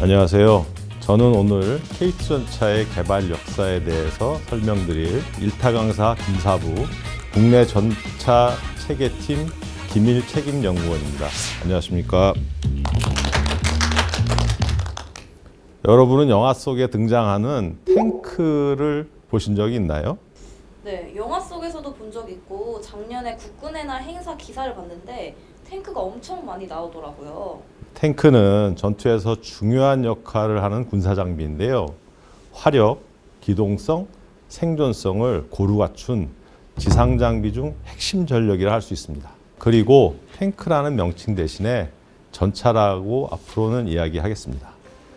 안녕하세요. 저는 오늘 K2전차의 개발 역사에 대해서 설명드릴 1타 강사 김사부 국내 전차 체계팀 김일 책임연구원입니다. 안녕하십니까. 여러분은 영화 속에 등장하는 탱크를 보신 적이 있나요? 네, 영화 속에서도 본 적 있고 작년에 국군의날 행사 기사를 봤는데 탱크가 엄청 많이 나오더라고요. 탱크는 전투에서 중요한 역할을 하는 군사 장비인데요. 화력, 기동성, 생존성을 고루 갖춘 지상 장비 중 핵심 전력이라 할 수 있습니다. 그리고 탱크라는 명칭 대신에 전차라고 앞으로는 이야기하겠습니다.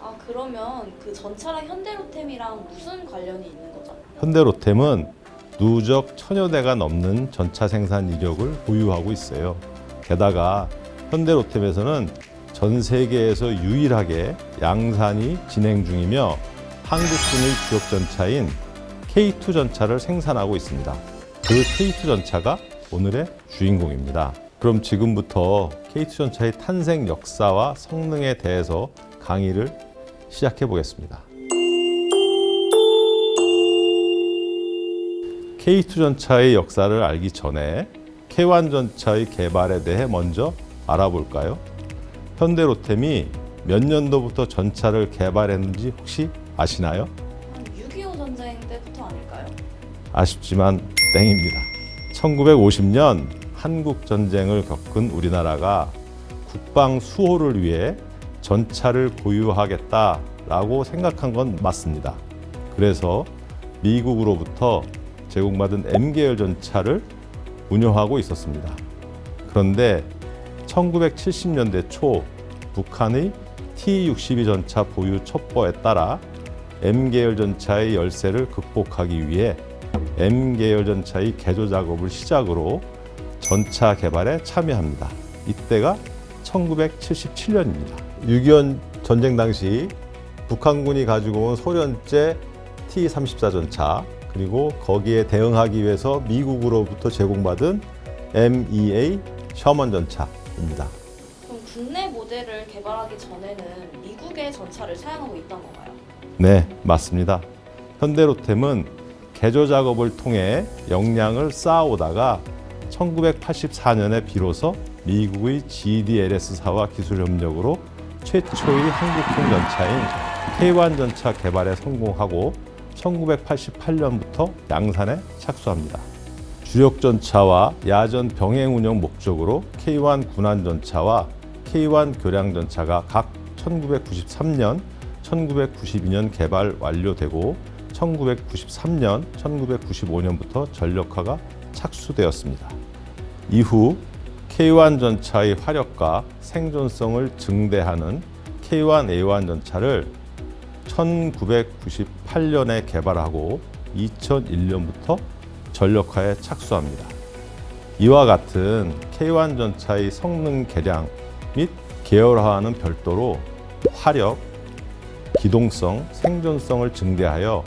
아, 그러면 그 전차랑 현대로템이랑 무슨 관련이 있는 거죠? 현대로템은 누적 1000여 대가 넘는 전차 생산 이력을 보유하고 있어요. 게다가 현대로템에서는 전 세계에서 유일하게 양산이 진행 중이며 한국군의 주력 전차인 K2 전차를 생산하고 있습니다. 그 K2 전차가 오늘의 주인공입니다. 그럼 지금부터 K2 전차의 탄생 역사와 성능에 대해서 강의를 시작해 보겠습니다. K2 전차의 역사를 알기 전에 K1 전차의 개발에 대해 먼저 알아볼까요? 현대로템이 몇 년도부터 전차를 개발했는지 혹시 아시나요? 6.25 전쟁 때부터 아닐까요? 아쉽지만 땡입니다. 1950년 한국전쟁을 겪은 우리나라가 국방 수호를 위해 전차를 보유하겠다라고 생각한 건 맞습니다. 그래서 미국으로부터 제공받은 M계열 전차를 운용하고 있었습니다. 그런데 1970년대 초 북한의 T-62 전차 보유 첩보에 따라 M계열 전차의 열세를 극복하기 위해 M계열 전차의 개조 작업을 시작으로 전차 개발에 참여합니다. 이때가 1977년입니다. 6.25 전쟁 당시 북한군이 가지고 온 소련제 T-34 전차 그리고 거기에 대응하기 위해서 미국으로부터 제공받은 MEA 셔먼 전차입니다. 그럼 국내 모델을 개발하기 전에는 미국의 전차를 사용하고 있던 건가요? 네, 맞습니다. 현대로템은 개조 작업을 통해 역량을 쌓아오다가 1984년에 비로소 미국의 GDLS사와 기술 협력으로 최초의 한국형 전차인 K1 전차 개발에 성공하고 1988년부터 양산에 착수합니다. 주력 전차와 야전 병행 운영 목적으로 K1 군안 전차와 K1 교량 전차가 각 1993년, 1992년 개발 완료되고 1993년, 1995년부터 전력화가 착수되었습니다. 이후 K1 전차의 화력과 생존성을 증대하는 K1A1 전차를 1998년에 개발하고 2001년부터 전력화에 착수합니다. 이와 같은 K1 전차의 성능 개량 및 계열화와는 별도로 화력, 기동성, 생존성을 증대하여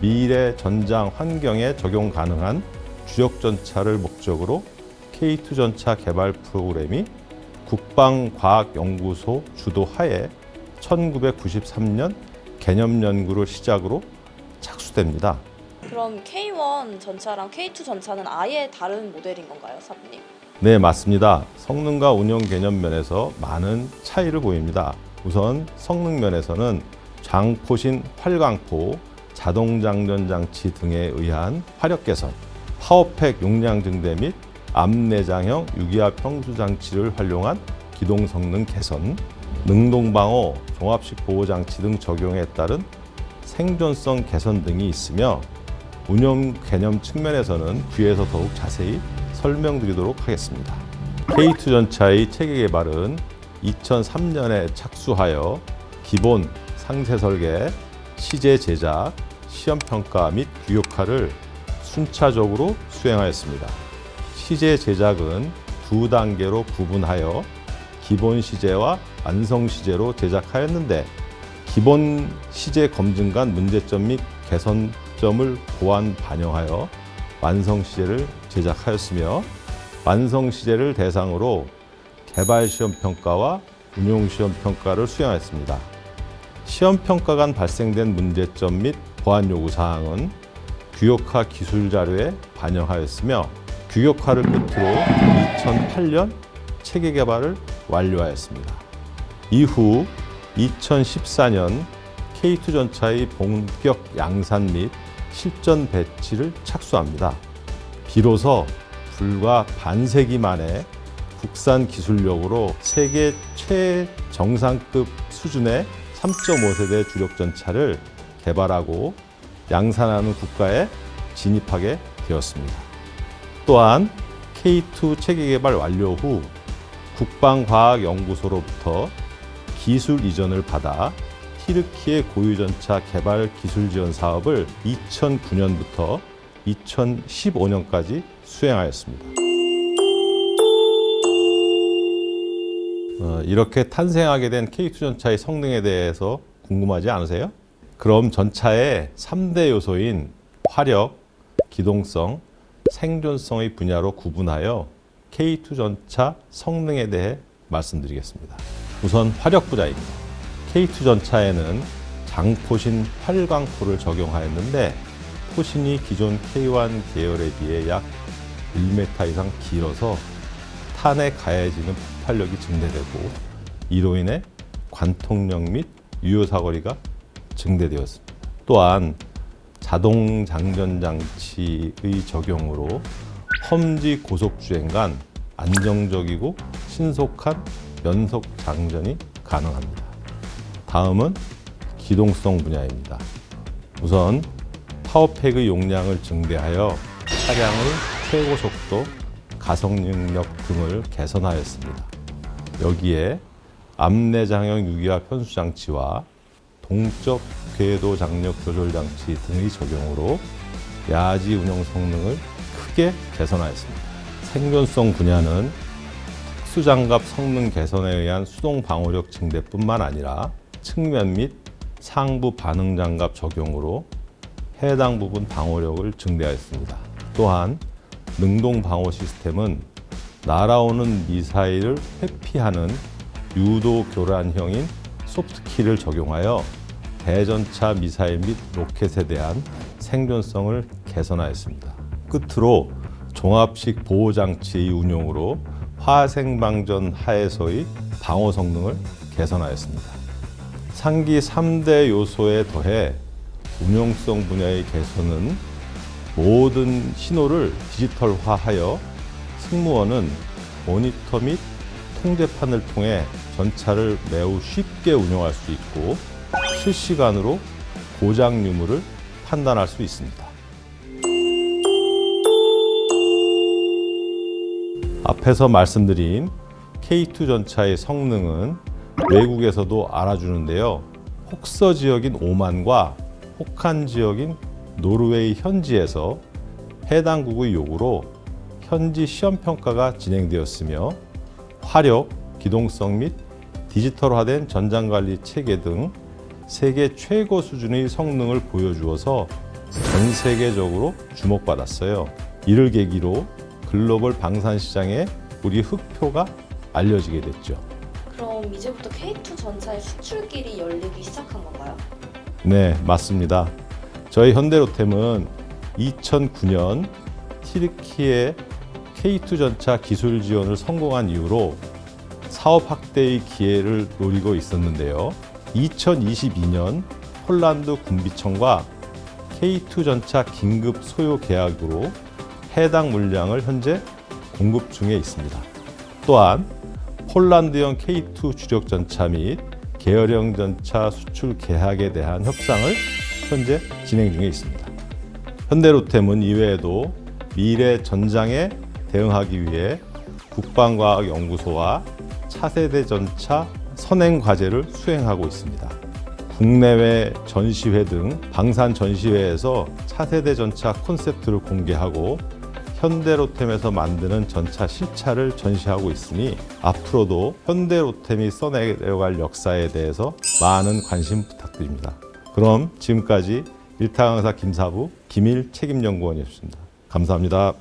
미래 전장 환경에 적용 가능한 주력 전차를 목적으로 K2 전차 개발 프로그램이 국방과학연구소 주도하에 1993년 개념 연구를 시작으로 착수됩니다. 그럼 K1 전차랑 K2 전차는 아예 다른 모델인 건가요, 사부님? 네, 맞습니다. 성능과 운용 개념 면에서 많은 차이를 보입니다. 우선 성능 면에서는 장포신 활강포, 자동장전 장치 등에 의한 화력 개선, 파워팩 용량 증대 및 암내장형 유기압 평수 장치를 활용한 기동 성능 개선, 능동방어, 종합식 보호 장치 등 적용에 따른 생존성 개선 등이 있으며 운영 개념 측면에서는 뒤에서 더욱 자세히 설명드리도록 하겠습니다. K2 전차의 체계 개발은 2003년에 착수하여 기본, 상세 설계, 시제 제작, 시험 평가 및 규격화를 순차적으로 수행하였습니다. 시제 제작은 두 단계로 구분하여 기본 시제와 완성 시제로 제작하였는데 기본 시제 검증 간 문제점 및 개선점을 보완 반영하여 완성 시제를 제작하였으며 완성 시제를 대상으로 개발 시험 평가와 운용 시험 평가를 수행하였습니다. 시험평가 간 발생된 문제점 및 보완 요구 사항은 규격화 기술 자료에 반영하였으며 규격화를 끝으로 2008년 체계 개발을 완료하였습니다. 이후 2014년 K2 전차의 본격 양산 및 실전 배치를 착수합니다. 비로소 불과 반세기 만에 국산 기술력으로 세계 최정상급 수준의 3.5세대 주력 전차를 개발하고 양산하는 국가에 진입하게 되었습니다. 또한 K2 체계 개발 완료 후 국방과학연구소로부터 기술 이전을 받아 티르키예 고유전차 개발 기술 지원 사업을 2009년부터 2015년까지 수행하였습니다. 이렇게 탄생하게 된 K2 전차의 성능에 대해서 궁금하지 않으세요? 그럼 전차의 3대 요소인 화력, 기동성, 생존성의 분야로 구분하여 K2 전차 성능에 대해 말씀드리겠습니다. 우선 화력 분야입니다. K2 전차에는 장포신 활광포를 적용하였는데 포신이 기존 K1 계열에 비해 약 1m 이상 길어서 탄에 가해지는 폭발력이 증대되고 이로 인해 관통력 및 유효 사거리가 증대되었습니다. 또한 자동 장전 장치의 적용으로 험지 고속 주행 간 안정적이고 신속한 연속 장전이 가능합니다. 다음은 기동성 분야입니다. 우선 파워팩의 용량을 증대하여 차량의 최고 속도, 가속 능력 등을 개선하였습니다. 여기에 암내장형 유기화 편수 장치와 동적 궤도 장력 조절 장치 등의 적용으로 야지 운영 성능을 크게 개선하였습니다. 생존성 분야는 특수장갑 성능 개선에 의한 수동 방호력 증대뿐만 아니라 측면 및 상부 반응 장갑 적용으로 해당 부분 방호력을 증대하였습니다. 또한 능동 방호 시스템은 날아오는 미사일을 회피하는 유도 교란형인 소프트킬을 적용하여 대전차 미사일 및 로켓에 대한 생존성을 개선하였습니다. 끝으로 종합식 보호장치의 운용으로 화생방전 하에서의 방호 성능을 개선하였습니다. 상기 3대 요소에 더해 운용성 분야의 개선은 모든 신호를 디지털화하여 승무원은 모니터 및 통제판을 통해 전차를 매우 쉽게 운영할 수 있고 실시간으로 고장 유무를 판단할 수 있습니다. 앞에서 말씀드린 K2 전차의 성능은 외국에서도 알아주는데요. 혹서 지역인 오만과 혹한 지역인 노르웨이 현지에서 해당 국의 요구로 현지 시험평가가 진행되었으며 화력, 기동성 및 디지털화된 전장관리 체계 등 세계 최고 수준의 성능을 보여주어서 전 세계적으로 주목받았어요. 이를 계기로 글로벌 방산 시장에 우리 흑표가 알려지게 됐죠. 그럼 이제부터 K2 전차의 수출길이 열리기 시작한 건가요? 네, 맞습니다. 저희 현대로템은 2009년 티르키예 K2 전차 기술 지원을 성공한 이후로 사업 확대의 기회를 노리고 있었는데요. 2022년 폴란드 군비청과 K2 전차 긴급 소요 계약으로 해당 물량을 현재 공급 중에 있습니다. 또한 폴란드형 K2 주력 전차 및 계열형 전차 수출 계약에 대한 협상을 현재 진행 중에 있습니다. 현대로템은 이외에도 미래 전장에 대응하기 위해 국방과학연구소와 차세대 전차 선행 과제를 수행하고 있습니다. 국내외 전시회 등 방산 전시회에서 차세대 전차 콘셉트를 공개하고 현대로템에서 만드는 전차 실차를 전시하고 있으니 앞으로도 현대로템이 써내려갈 역사에 대해서 많은 관심 부탁드립니다. 그럼 지금까지 일타강사 김사부 김일 책임연구원이었습니다. 감사합니다.